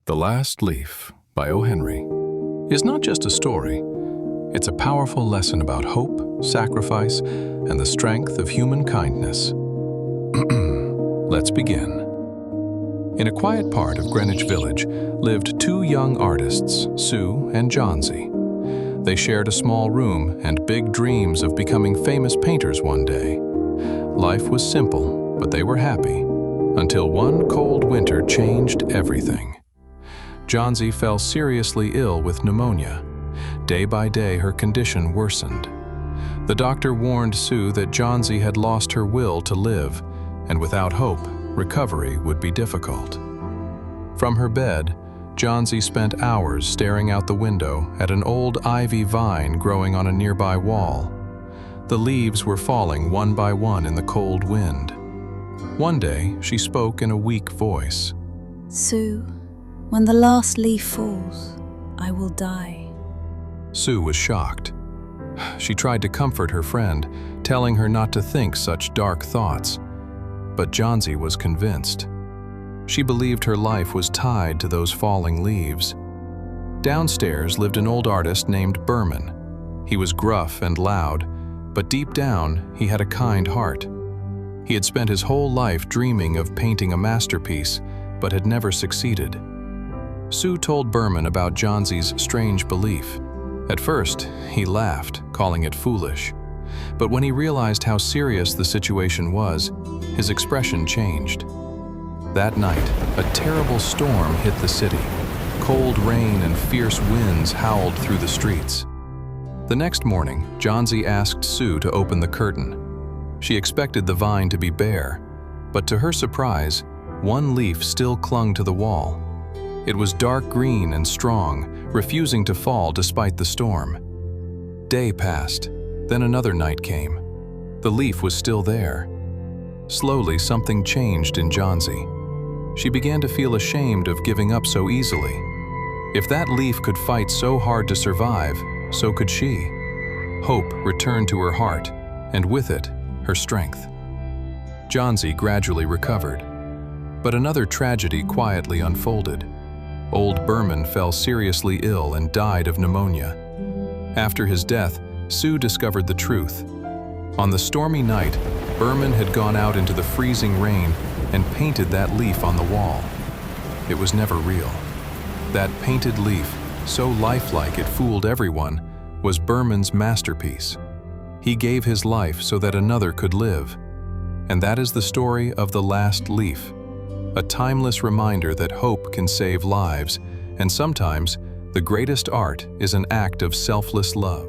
The Last Leaf by O. Henry is not just a story. It's a powerful lesson about hope, sacrifice, and the strength of human kindness. Let's begin. In a quiet part of Greenwich Village lived two young artists, Sue and Johnsy. They shared a small room and big dreams of becoming famous painters one day. Life was simple, but they were happy, until one cold winter changed everything. Johnsy fell seriously ill with pneumonia. Day by day, her condition worsened. The doctor warned Sue that Johnsy had lost her will to live, and without hope, recovery would be difficult. From her bed, Johnsy spent hours staring out the window at an old ivy vine growing on a nearby wall. The leaves were falling one by one in the cold wind. One day, she spoke in a weak voice. "Sue, when the last leaf falls, I will die." Sue was shocked. She tried to comfort her friend, telling her not to think such dark thoughts. But Johnsy was convinced. She believed her life was tied to those falling leaves. Downstairs lived an old artist named Behrman. He was gruff and loud, but deep down, he had a kind heart. He had spent his whole life dreaming of painting a masterpiece, but had never succeeded. Sue told Behrman about Johnsy's strange belief. At first, he laughed, calling it foolish. But when he realized how serious the situation was, his expression changed. That night, a terrible storm hit the city. Cold rain and fierce winds howled through the streets. The next morning, Johnsy asked Sue to open the curtain. She expected the vine to be bare, but to her surprise, one leaf still clung to the wall. It was dark green and strong, refusing to fall despite the storm. Day passed, then another night came. The leaf was still there. Slowly, something changed in Johnsy. She began to feel ashamed of giving up so easily. If that leaf could fight so hard to survive, so could she. Hope returned to her heart, and with it, her strength. Johnsy gradually recovered. But another tragedy quietly unfolded. Old Behrman fell seriously ill and died of pneumonia. After his death, Sue discovered the truth. On the stormy night, Behrman had gone out into the freezing rain and painted that leaf on the wall. It was never real. That painted leaf, so lifelike it fooled everyone, was Behrman's masterpiece. He gave his life so that another could live. And that is the story of The Last Leaf, a timeless reminder that hope can save lives, and sometimes the greatest art is an act of selfless love.